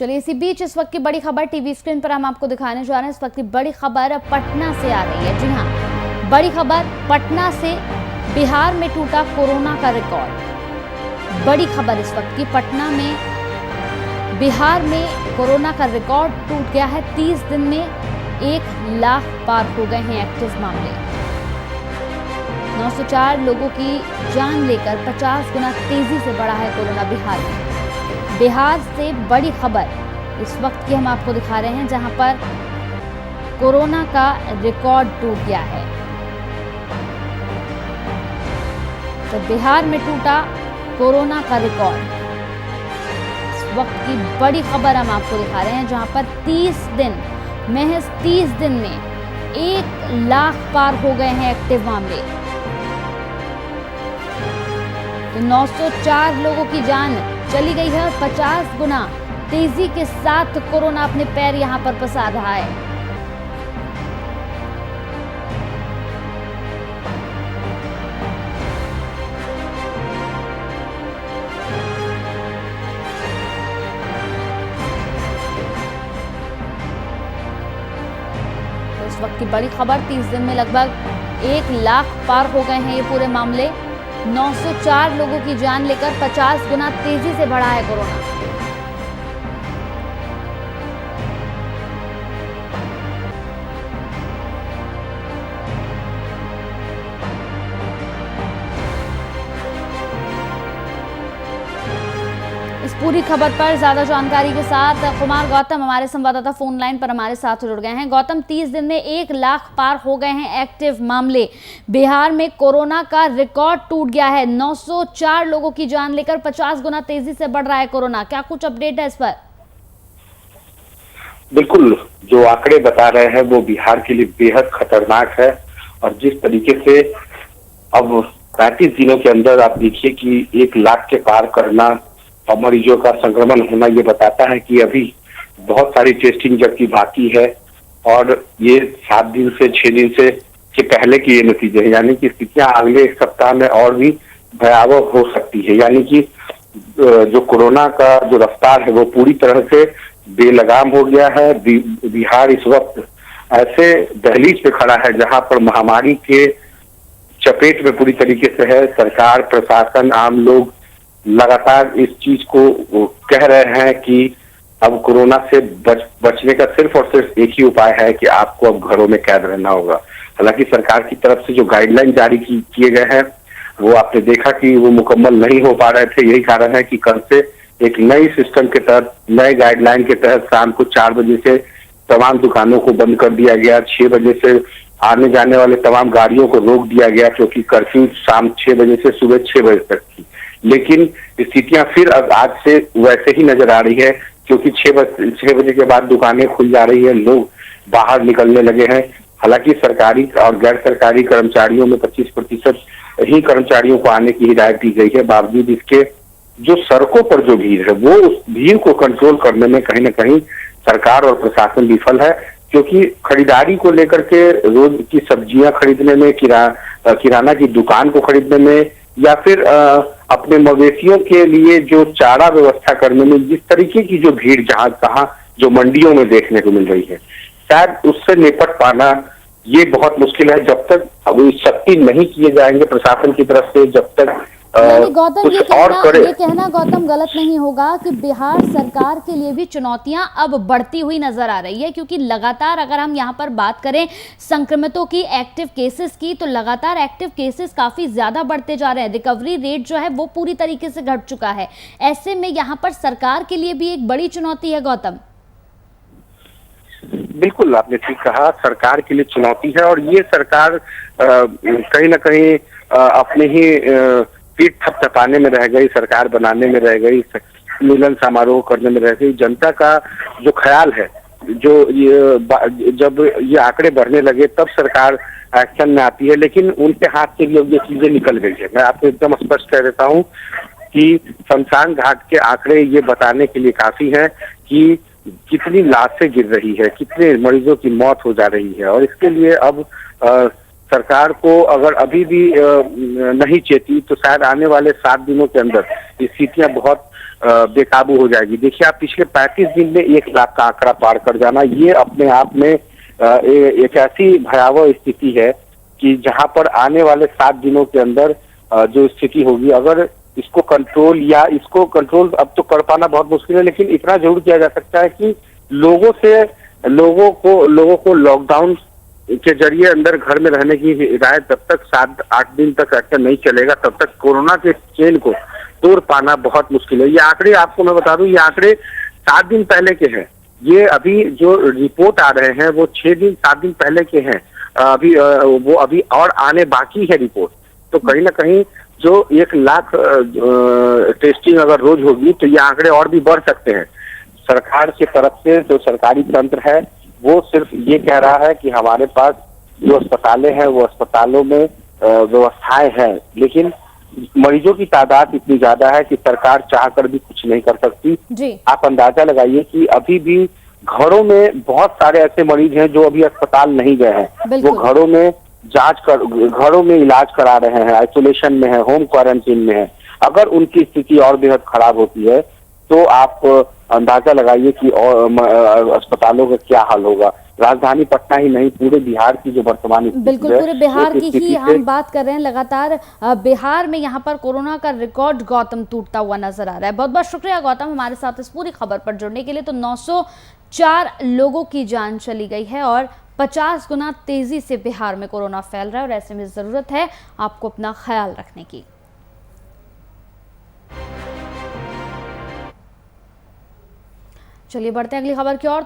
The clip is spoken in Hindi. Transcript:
चलिए इसी बीच इस वक्त की बड़ी खबर टीवी स्क्रीन पर हम आपको दिखाने जा रहे हैं। इस वक्त की बड़ी खबर पटना से आ रही है। जी हाँ, बड़ी खबर पटना से। बिहार में टूटा कोरोना का रिकॉर्ड। बड़ी खबर इस वक्त की, पटना में बिहार में कोरोना का रिकॉर्ड टूट गया है। 30 दिन में 1 लाख पार हो गए हैं एक्टिव मामले। 904 लोगों की जान लेकर 50 गुना तेजी से बढ़ा है कोरोना बिहार में। बिहार से बड़ी खबर इस वक्त की हम आपको दिखा रहे हैं, जहां पर कोरोना का रिकॉर्ड टूट गया है। तो बिहार में टूटा कोरोना का रिकॉर्ड। इस वक्त की बड़ी खबर हम आपको दिखा रहे हैं, जहां पर 30 दिन, महज 30 दिन में 1 लाख पार हो गए हैं एक्टिव मामले। तो 904 लोगों की जान चली गई है और 50 गुना तेजी के साथ कोरोना अपने पैर यहां पर पसार रहा है। तो इस वक्त की बड़ी खबर, 30 दिन में लगभग 1 लाख पार हो गए हैं ये पूरे मामले। 904 लोगों की जान लेकर 50 गुना तेजी से बढ़ा है कोरोना। इस पूरी खबर पर ज्यादा जानकारी के साथ कुमार गौतम हमारे संवाददाता फोन लाइन पर हमारे साथ जुड़ गए हैं। गौतम, 30 दिन में 1 लाख पार हो गए हैं एक्टिव मामले। बिहार में कोरोना का रिकॉर्ड टूट गया है। 904 लोगों की जान लेकर 50 गुना तेजी से बढ़ रहा है कोरोना। क्या कुछ अपडेट है इस पर? बिल्कुल, जो आंकड़े बता रहे हैं वो बिहार के लिए बेहद खतरनाक है। और जिस तरीके से अब 35 दिनों के अंदर आप देखिए कि 1 लाख के पार करना और मरीजों का संक्रमण होना, ये बताता है कि अभी बहुत सारी टेस्टिंग जबकि बाकी है। और ये 7 दिन से 6 दिन से के पहले की ये नतीजे है, यानी कि स्थितियां अगले 1 सप्ताह में और भी भयावह हो सकती है। यानी कि जो कोरोना का जो रफ्तार है वो पूरी तरह से बेलगाम हो गया है। बिहार इस वक्त ऐसे दहलीज पे खड़ा है जहां पर महामारी के चपेट में पूरी तरीके से है। सरकार, प्रशासन, आम लोग लगातार इस चीज को कह रहे हैं कि अब कोरोना से बचने का सिर्फ और सिर्फ एक ही उपाय है कि आपको अब घरों में कैद रहना होगा। हालांकि सरकार की तरफ से जो गाइडलाइन जारी किए गए हैं वो आपने देखा कि वो मुकम्मल नहीं हो पा रहे थे। यही कारण है कि कल से एक नई सिस्टम के तहत, नए गाइडलाइन के तहत शाम को 4 बजे से तमाम दुकानों को बंद कर दिया गया। 6 बजे से आने जाने वाले तमाम गाड़ियों को रोक दिया गया, क्योंकि कर्फ्यू शाम 6 बजे से सुबह 6 बजे तक थी। लेकिन स्थितियां फिर अब आज से वैसे ही नजर आ रही है, क्योंकि 6 बजे के बाद दुकानें खुल जा रही है, लोग बाहर निकलने लगे हैं। हालांकि सरकारी और गैर सरकारी कर्मचारियों में 25% ही कर्मचारियों को आने की हिदायत दी गई है। बावजूद इसके जो सड़कों पर जो भीड़ है वो उस भीड़ को कंट्रोल करने में कहीं ना कहीं सरकार और प्रशासन विफल है, क्योंकि खरीदारी को लेकर के, रोज की सब्जियां खरीदने में, किराना की दुकान को खरीदने में, या फिर अपने मवेशियों के लिए जो चारा व्यवस्था करने में जिस तरीके की जो भीड़ जहां तहां जो मंडियों में देखने को मिल रही है, शायद उससे निपट पाना ये बहुत मुश्किल है। जब तक अब सख्ती नहीं किए जाएंगे प्रशासन की तरफ से, जब तक गौतम, ये कहना गौतम गलत नहीं होगा कि बिहार सरकार के लिए भी चुनौतियां अब बढ़ती हुई नजर आ रही है, क्योंकि लगातार अगर हम यहां पर बात करें संक्रमितों की, एक्टिव केसेस की, तो लगातार एक्टिव केसेस काफी ज्यादा बढ़ते जा रहे हैं। रिकवरी रेट जो है वो पूरी तरीके से घट चुका है। ऐसे में यहाँ पर सरकार के लिए भी एक बड़ी चुनौती है। गौतम, बिल्कुल आपने ठीक कहा, सरकार के लिए चुनौती है। और ये सरकार कहीं ना कहीं अपने ही पीठ थपथपाने में रह गई, सरकार बनाने में रह गई, मिलन समारोह करने में रह गई। जनता का जो ख्याल है, जब ये आंकड़े बढ़ने लगे तब सरकार एक्शन में आती है, लेकिन उनके हाथ से ये चीजें निकल गई है। मैं आपको एकदम स्पष्ट कह देता हूँ कि शमशान घाट के आंकड़े ये बताने के लिए काफी है कि कितनी लाशें गिर रही है, कितने मरीजों की मौत हो जा रही है। और इसके लिए अब सरकार को अगर अभी भी नहीं चेती तो शायद आने वाले 7 दिनों के अंदर स्थितियां बहुत बेकाबू हो जाएगी। देखिए, आप पिछले 35 दिन में 1 लाख का आंकड़ा पार कर जाना, ये अपने आप में एक ऐसी भयावह स्थिति है कि जहां पर आने वाले 7 दिनों के अंदर जो स्थिति होगी, अगर इसको कंट्रोल अब तो कर पाना बहुत मुश्किल है, लेकिन इतना जरूर किया जा सकता है कि लोगों को लॉकडाउन के जरिए अंदर घर में रहने की हिदायत, जब तक 7-8 दिन तक ऐसा नहीं चलेगा, तब तक कोरोना के चेन को तोड़ पाना बहुत मुश्किल है। ये आंकड़े आपको मैं बता दूं, ये आंकड़े 7 दिन पहले के हैं। ये अभी जो रिपोर्ट आ रहे हैं वो 7 दिन पहले के हैं। वो अभी और आने बाकी है रिपोर्ट। तो कहीं ना कहीं जो 1 लाख टेस्टिंग अगर रोज होगी तो ये आंकड़े और भी बढ़ सकते हैं। सरकार की तरफ से जो सरकारी तंत्र है वो सिर्फ ये कह रहा है कि हमारे पास जो अस्पतालें हैं वो अस्पतालों में व्यवस्थाएं हैं, लेकिन मरीजों की तादाद इतनी ज्यादा है कि सरकार चाहकर भी कुछ नहीं कर सकती जी। आप अंदाजा लगाइए कि अभी भी घरों में बहुत सारे ऐसे मरीज हैं जो अभी अस्पताल नहीं गए हैं। वो घरों में इलाज करा रहे हैं, आइसोलेशन में है, होम क्वारंटीन में है। अगर उनकी स्थिति और बेहद खराब होती है तो आप अंदाजा लगाइए कि अस्पतालों का क्या हाल होगा। राजधानी पटना ही नहीं, पूरे बिहार की जो वर्तमान स्थिति है, बिल्कुल, पूरे बिहार की ही हम बात कर रहे हैं। लगातार बिहार में यहाँ पर कोरोना का रिकॉर्ड गौतम टूटता हुआ नजर आ रहा है। बहुत बहुत शुक्रिया गौतम हमारे साथ इस पूरी खबर पर जुड़ने के लिए। तो 904 लोगों की जान चली गई है और 50 गुना तेजी से बिहार में कोरोना फैल रहा है और ऐसे में जरूरत है आपको अपना ख्याल रखने की। चलिए बढ़ते हैं अगली खबर की ओर।